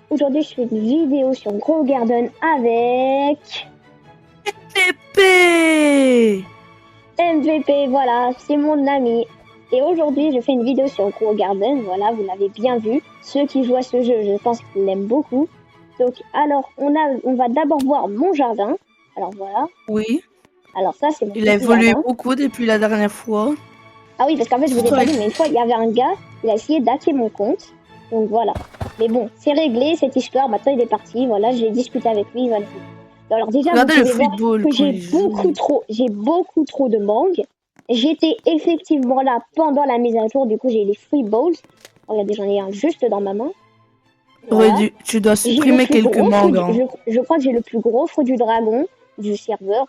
Aujourd'hui, je fais une vidéo sur Grow Garden avec MVP. MVP, voilà, c'est mon ami. Et aujourd'hui, je fais une vidéo sur Grow Garden, voilà, vous l'avez bien vu. Ceux qui jouent à ce jeu, je pense qu'ils l'aiment beaucoup. Donc, alors, on va d'abord voir mon jardin. Alors, voilà. Oui. Alors, ça, c'est mon Il a petit évolué jardin. beaucoup depuis la dernière fois. Ah oui, parce qu'en fait, je vous ai pas dit, mais une fois, il y avait un gars, il a essayé d'hacker mon compte. Donc, voilà. Mais bon, c'est réglé, cette histoire. Maintenant, il est parti. Voilà, j'ai discuté avec lui. Voilà. Alors, déjà, Regardez vous le pouvez voir football que quand il joue. j'ai beaucoup trop de mangues. J'étais effectivement là pendant la mise à jour. Du coup, j'ai les free balls. Regardez, j'en ai un juste dans ma main. Voilà. Tu dois J'ai le supprimer plus quelques gros fruit mangues. Hein. je crois que j'ai le plus gros fruit du dragon du serveur.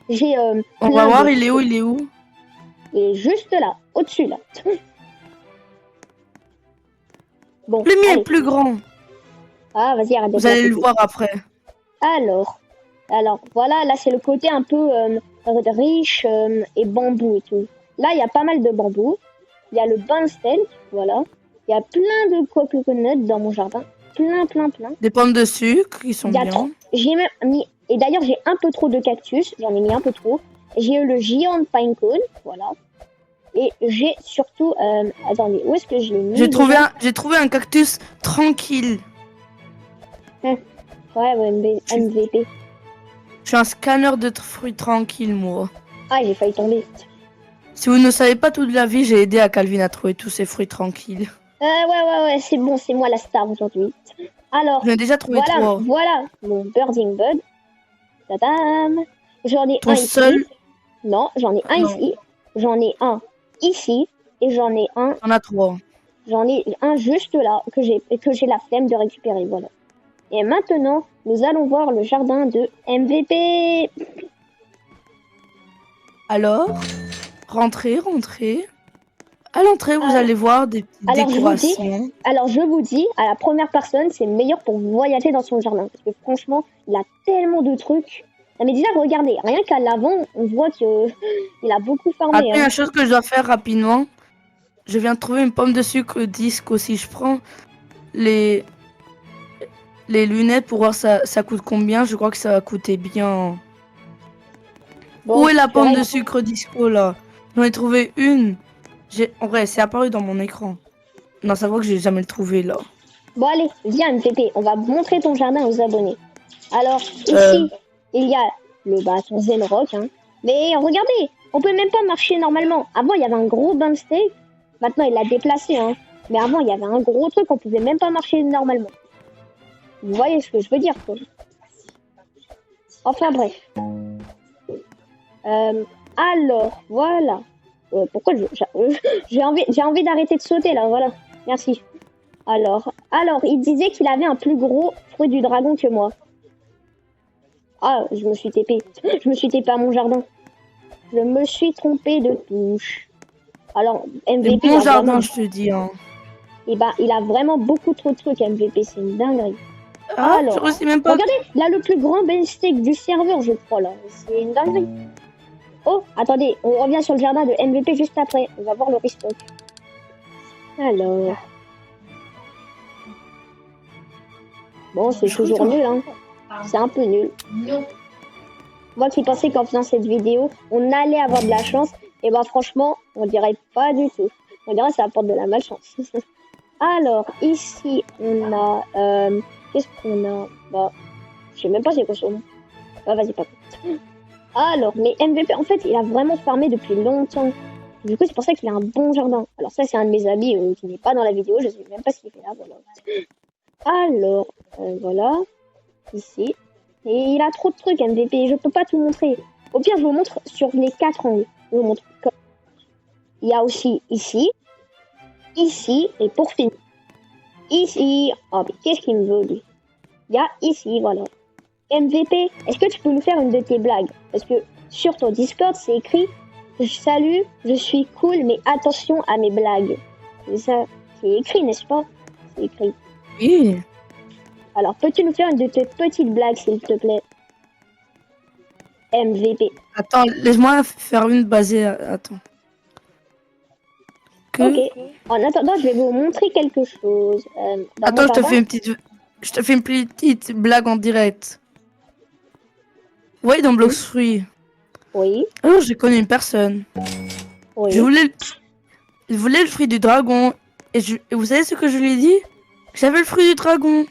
J'ai On va voir, il est où? Il est juste là, au-dessus là. Bon, Le mien allez. est plus grand. Ah, vas-y, arrête de Vous allez le voir après. Alors, voilà, là c'est le côté un peu riche et bambou et tout. Là, il y a pas mal de bambou. Il y a le banstel, voilà. Il y a plein de coconuts dans mon jardin. Plein. Des pommes de sucre, ils sont bien. J'ai même mis... Et d'ailleurs, j'ai un peu trop de cactus. J'en ai mis un peu trop. J'ai eu le géant pinecone, voilà. Et j'ai surtout... attendez, où est-ce que je l'ai mis? J'ai trouvé un cactus tranquille. Ouais, MVP. Je suis un scanner de fruits tranquilles, moi. Ah, j'ai failli tomber. Si vous ne savez pas toute la vie, j'ai aidé à Calvin à trouver tous ces fruits tranquilles. Ouais, c'est bon, c'est moi la star aujourd'hui. Alors, j'en ai déjà trouvé trois. Voilà mon birding bud. Tadam. J'en ai Ton un seul ici. Non, j'en ai un ici. J'en ai un ici. Et j'en ai un... On a trois. J'en ai un juste là que j'ai la flemme de récupérer, voilà. Et maintenant, nous allons voir le jardin de MVP. Alors, rentrez. À l'entrée, vous allez voir des petites décorations. Alors, je vous dis, à la première personne, c'est meilleur pour voyager dans son jardin. Parce que franchement, il a tellement de trucs. Non, mais déjà, regardez, rien qu'à l'avant, on voit qu'il a beaucoup farmé. Après, une chose que je dois faire rapidement, je viens de trouver une pomme de sucre disque aussi. Je prends les lunettes pour voir ça coûte combien. Je crois que ça va coûter bien. Bon, où est la pomme de sucre disco là? J'en ai trouvé une. En vrai, c'est apparu dans mon écran. Non, ça voit que j'ai jamais le trouvé là. Bon allez, viens MVP, on va montrer ton jardin aux abonnés. Alors, ici, il y a le bâton Zenrock. Hein. Mais regardez, on peut même pas marcher normalement. Avant, il y avait un gros bumsteak. Maintenant, il l'a déplacé. Hein. Mais avant, il y avait un gros truc, on pouvait même pas marcher normalement. Vous voyez ce que je veux dire, quoi. Enfin bref. Alors, voilà. Pourquoi j'ai envie d'arrêter de sauter là, voilà. Merci. Alors, il disait qu'il avait un plus gros fruit du dragon que moi. Ah, je me suis TP. Je me suis TP à mon jardin. Je me suis trompé de touche. Alors, MVP... Mon jardin, je te dis. Hein. Et bah, il a vraiment beaucoup trop de trucs, MVP. C'est une dinguerie. Ah, alors, je sais même pas... Regardez, là, le plus grand beefsteak du serveur, je crois, là. C'est une dinguerie. Oh, attendez, on revient sur le jardin de MVP juste après. On va voir le restock. Alors... Bon, c'est toujours nul, hein. C'est un peu nul. Moi qui pensais qu'en faisant cette vidéo, on allait avoir de la chance, et bah franchement, on dirait pas du tout. On dirait que ça apporte de la malchance. Alors, ici, on a... qu'est-ce qu'on a? Bah, je sais même pas c'est quoi son nom. Bah, vas-y, pas. Alors, mais MVP, en fait, il a vraiment farmé depuis longtemps. Du coup, c'est pour ça qu'il a un bon jardin. Alors ça, c'est un de mes amis qui n'est pas dans la vidéo. Je sais même pas ce qu'il fait là, voilà. Alors, voilà, ici. Et il a trop de trucs, MVP, je peux pas tout montrer. Au pire, je vous montre sur les 4 angles. Je vous montre comme... Il y a aussi ici, et pour finir, ici. Oh, mais qu'est-ce qu'il me veut, lui? Il y a ici, voilà. MVP, est-ce que tu peux nous faire une de tes blagues? Parce que sur ton Discord, c'est écrit « Salut, je suis cool, mais attention à mes blagues. » C'est ça, c'est écrit, n'est-ce pas? C'est écrit. Oui. Alors, peux-tu nous faire une de tes petites blagues, s'il te plaît? MVP. Attends, laisse-moi faire une basée. Attends. que... Ok. En attendant, je vais vous montrer quelque chose. Dans Attends, mon je te jardin- fais une petite blague en direct. Oui, dans Blox Fruits. Oui, Alors, j'ai connu une personne. oui. Il voulait le fruit du dragon. Et vous savez ce que je lui ai dit? J'avais le fruit du dragon.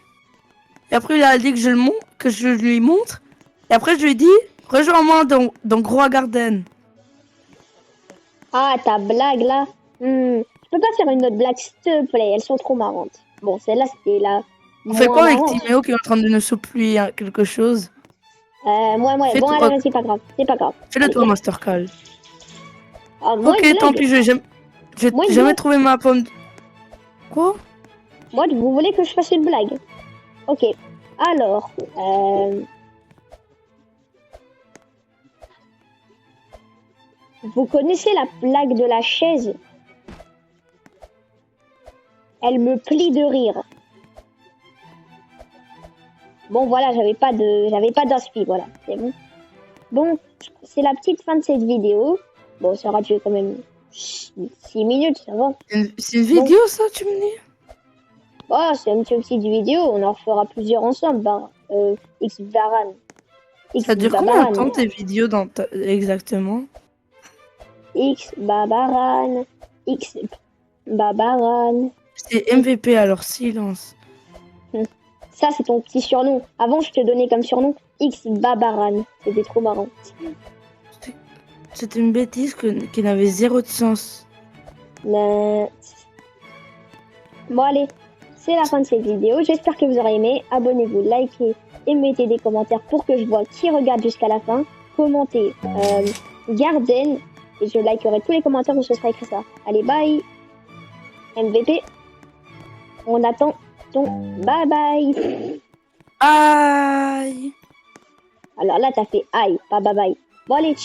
Et après, il a dit que je lui montre. Et après, je lui ai dit, rejoins-moi dans Groa Garden. Ah, ta blague là. Tu peux pas faire une autre blague, s'il te plaît. Elles sont trop marrantes. Bon, celle-là, c'était la On fait moins quoi avec marrante. Timéo qui est en train de nous souffler quelque chose? Moi. Fais Bon, toi- allez, vas-y, pas grave. C'est pas grave. Fais-le Allez, toi, Master Call. Ah, moi, Ok, une tant blague. pis, j'ai Moi, une jamais blague. trouvé ma pomme. Quoi? Moi, vous voulez que je fasse une blague? Ok. Alors, vous connaissez la blague de la chaise? Elle me plie de rire. Bon, voilà, j'avais pas d'inspi, voilà, c'est bon. Bon, c'est la petite fin de cette vidéo. Bon, ça aura duré quand même 6 minutes, ça va. C'est une vidéo, ça, tu me dis? Oh, c'est une petite vidéo, on en fera plusieurs ensemble. X Baran. Ça dure combien de temps tes vidéos exactement? X Babaran. X Babaran. C'est MVP, alors silence. Ça, c'est ton petit surnom. Avant, je te donnais comme surnom X Babaran. C'était trop marrant. C'était une bêtise qui n'avait zéro de sens. Mais... Bon, allez, c'est la fin de cette vidéo. J'espère que vous aurez aimé. Abonnez-vous, likez et mettez des commentaires pour que je vois qui regarde jusqu'à la fin. Commentez Garden et je likerai tous les commentaires où ce sera écrit ça. Allez, bye. MVP. On attend ton bye bye. Aïe! Alors là, t'as fait aïe, pas bye bye. Bon, allez,